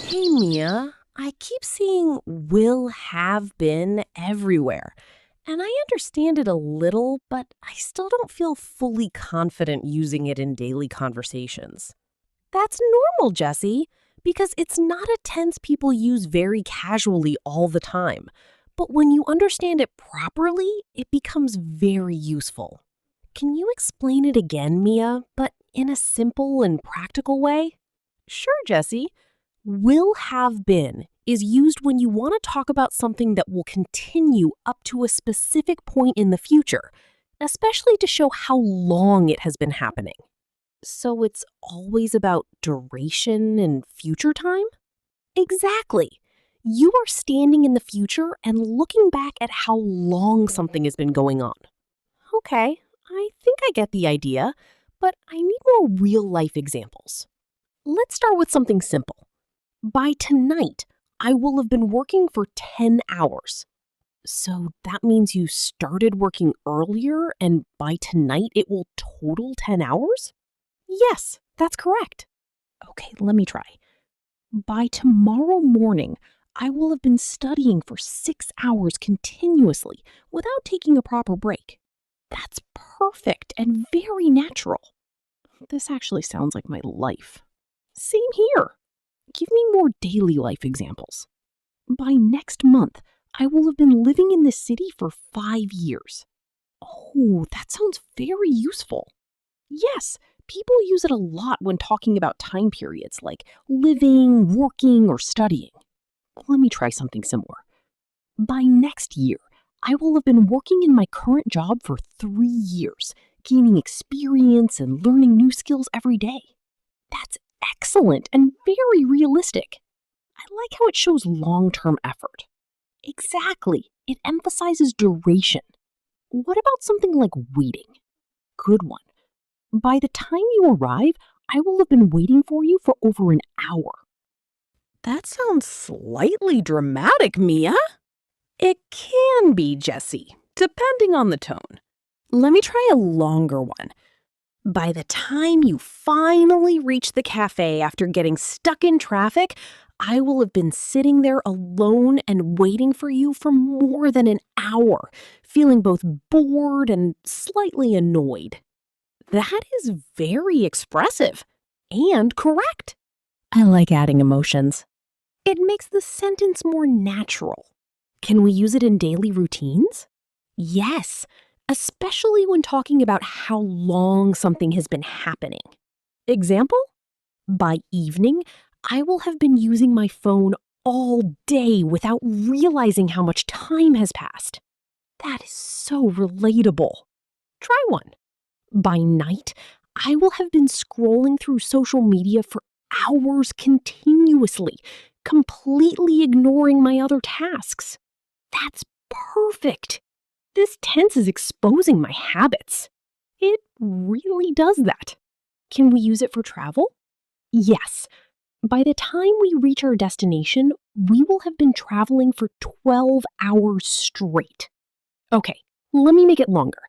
Hey, Mia, I keep seeing will have been everywhere. And I understand it a little, but I still don't feel fully confident using it in daily conversations. That's normal, Jesse, because it's not a tense people use very casually all the time. But when you understand it properly, it becomes very useful. Can you explain it again, Mia, but in a simple and practical way? Sure, Jesse. Will have been is used when you want to talk about something that will continue up to a specific point in the future, especially to show how long it has been happening. So it's always about duration and future time? Exactly. You are standing in the future and looking back at how long something has been going on. Okay, I think I get the idea, but I need more real life examples. Let's start with something simple. By tonight, I will have been working for 10 hours. So that means you started working earlier, and by tonight it will total 10 hours? Yes, that's correct. Okay, let me try. By tomorrow morning, I will have been studying for 6 hours continuously without taking a proper break. That's perfect and very natural. This actually sounds like my life. Same here. Give me more daily life examples. By next month, I will have been living in this city for 5 years. Oh, that sounds very useful. Yes, people use it a lot when talking about time periods like living, working, or studying. Let me try something similar. By next year, I will have been working in my current job for 3 years, gaining experience and learning new skills every day. That's excellent and very realistic. I like how it shows long-term effort. Exactly. It emphasizes duration. What about something like waiting? Good one. By the time you arrive, I will have been waiting for you for over an hour. That sounds slightly dramatic, Mia. It can be, Jessie, depending on the tone. Let me try a longer one. By the time you finally reach the cafe after getting stuck in traffic, I will have been sitting there alone and waiting for you for more than an hour, feeling both bored and slightly annoyed. That is very expressive and correct. I like adding emotions. It makes the sentence more natural. Can we use it in daily routines? Yes, especially when talking about how long something has been happening. Example? By evening, I will have been using my phone all day without realizing how much time has passed. That is so relatable. Try one. By night, I will have been scrolling through social media for hours continuously, completely ignoring my other tasks. That's perfect. This tense is exposing my habits. It really does that. Can we use it for travel? Yes. By the time we reach our destination, we will have been traveling for 12 hours straight. Okay, let me make it longer.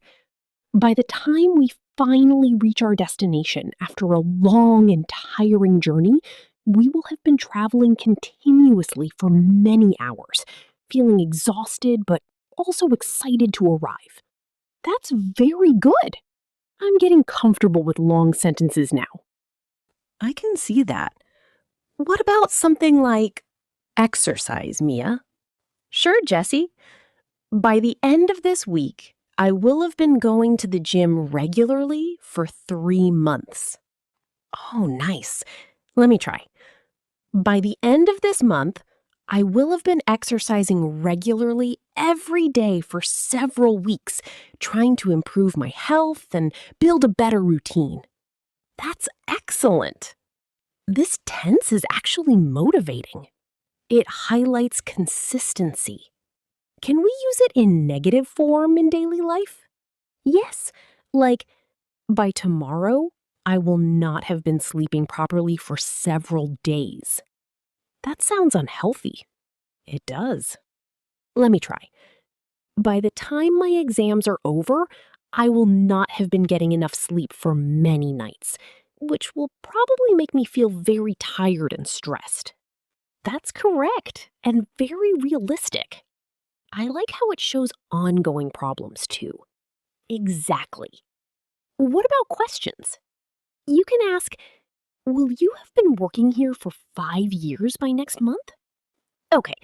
By the time we finally reach our destination after a long and tiring journey, we will have been traveling continuously for many hours, feeling exhausted but also excited to arrive. That's very good. I'm getting comfortable with long sentences now. I can see that. What about something like exercise, Mia? Sure, Jessie. By the end of this week, I will have been going to the gym regularly for 3 months. Oh, nice. Let me try. By the end of this month, I will have been exercising regularly every day for several weeks, trying to improve my health and build a better routine. That's excellent. This tense is actually motivating. It highlights consistency. Can we use it in negative form in daily life? Yes, like, by tomorrow, I will not have been sleeping properly for several days. That sounds unhealthy. It does. Let me try. By the time my exams are over, I will not have been getting enough sleep for many nights. which will probably make me feel very tired and stressed. That's correct and very realistic. I like how it shows ongoing problems too. Exactly. What about questions? You can ask, will you have been working here for 5 years by next month? Okay,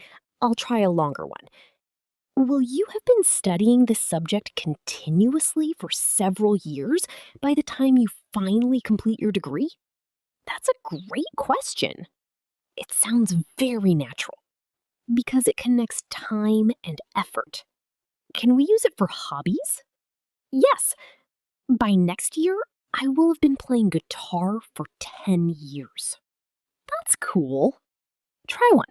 I'll try a longer one. Will you have been studying this subject continuously for several years by the time you finally complete your degree? That's a great question. It sounds very natural because it connects time and effort. Can we use it for hobbies? Yes. By next year, I will have been playing guitar for 10 years. That's cool. Try one.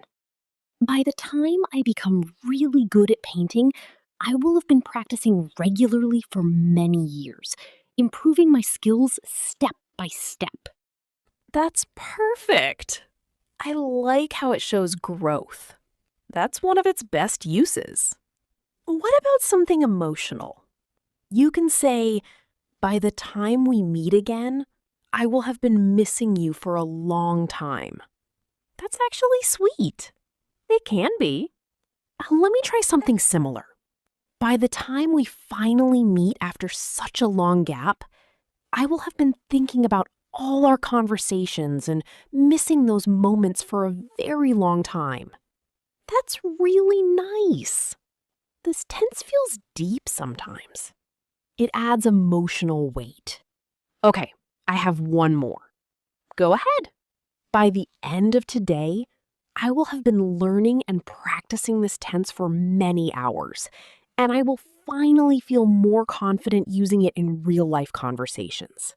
By the time I become really good at painting, I will have been practicing regularly for many years, improving my skills step by step. That's perfect. I like how it shows growth. That's one of its best uses. What about something emotional? You can say, by the time we meet again, I will have been missing you for a long time. That's actually sweet. It can be. Let me try something similar. By the time we finally meet after such a long gap, I will have been thinking about all our conversations and missing those moments for a very long time. That's really nice. This tense feels deep sometimes. It adds emotional weight. Okay, I have one more. Go ahead. By the end of today, I will have been learning and practicing this tense for many hours, and I will finally feel more confident using it in real-life conversations.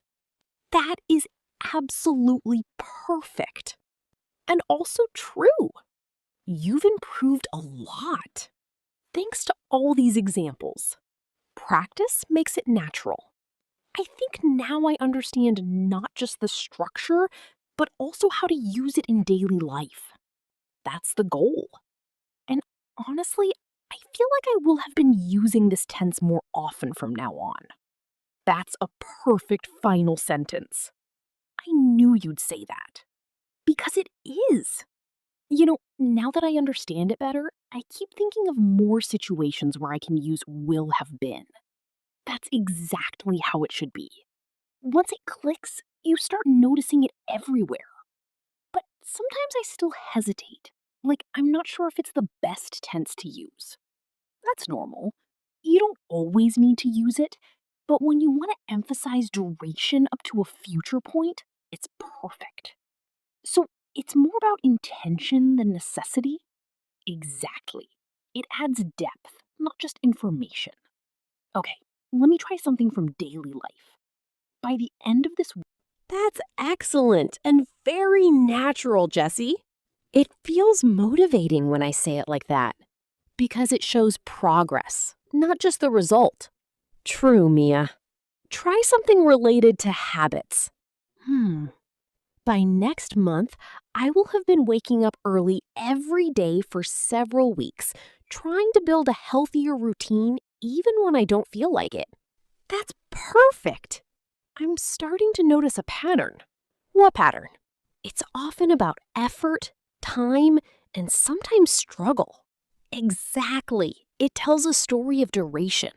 That is absolutely perfect. And also true. You've improved a lot. Thanks to all these examples. Practice makes it natural. I think now I understand not just the structure, but also how to use it in daily life. That's the goal. And honestly, I feel like I will have been using this tense more often from now on. That's a perfect final sentence. I knew you'd say that. Because it is. Now that I understand it better, I keep thinking of more situations where I can use will have been. That's exactly how it should be. Once it clicks, you start noticing it everywhere. But sometimes I still hesitate. Like, I'm not sure if it's the best tense to use. That's normal. You don't always need to use it, but when you want to emphasize duration up to a future point, it's perfect. So it's more about intention than necessity? Exactly. It adds depth, not just information. Okay, let me try something from daily life. By the end of this week. That's excellent and very natural, Jessie. It feels motivating when I say it like that because it shows progress, not just the result. True, Mia. Try something related to habits. By next month, I will have been waking up early every day for several weeks, trying to build a healthier routine even when I don't feel like it. That's perfect. I'm starting to notice a pattern. What pattern? It's often about effort, time, and sometimes struggle. Exactly. It tells a story of duration.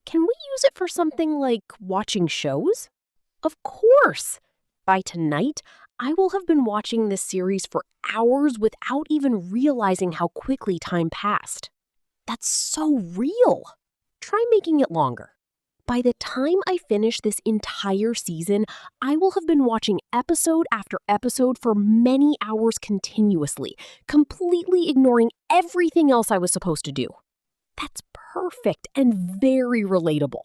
Can we use it for something like watching shows? Of course. By tonight, I will have been watching this series for hours without even realizing how quickly time passed. That's so real. Try making it longer. By the time I finish this entire season, I will have been watching episode after episode for many hours continuously, completely ignoring everything else I was supposed to do. That's perfect and very relatable.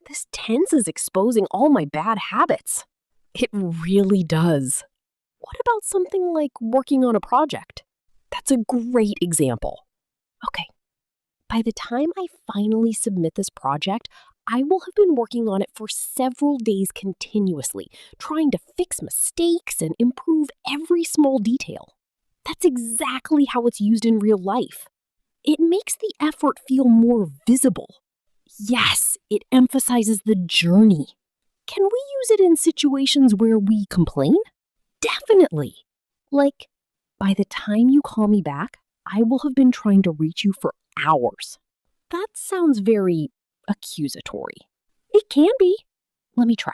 This tense is exposing all my bad habits. It really does. What about something like working on a project? That's a great example. Okay, by the time I finally submit this project, I will have been working on it for several days continuously, trying to fix mistakes and improve every small detail. That's exactly how it's used in real life. It makes the effort feel more visible. Yes, it emphasizes the journey. Can we use it in situations where we complain? Definitely. Like, by the time you call me back, I will have been trying to reach you for hours. That sounds very accusatory. It can be. Let me try.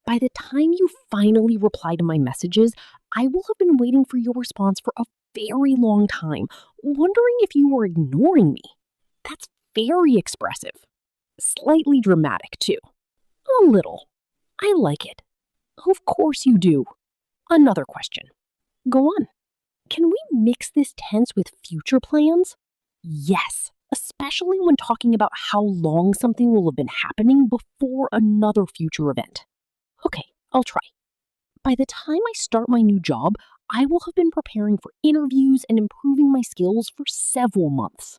By the time you finally reply to my messages, I will have been waiting for your response for a very long time, wondering if you were ignoring me. That's very expressive. Slightly dramatic, too. A little. I like it. Of course you do. Another question. Go on. Can we mix this tense with future plans? Yes, especially when talking about how long something will have been happening before another future event. Okay, I'll try. By the time I start my new job, I will have been preparing for interviews and improving my skills for several months.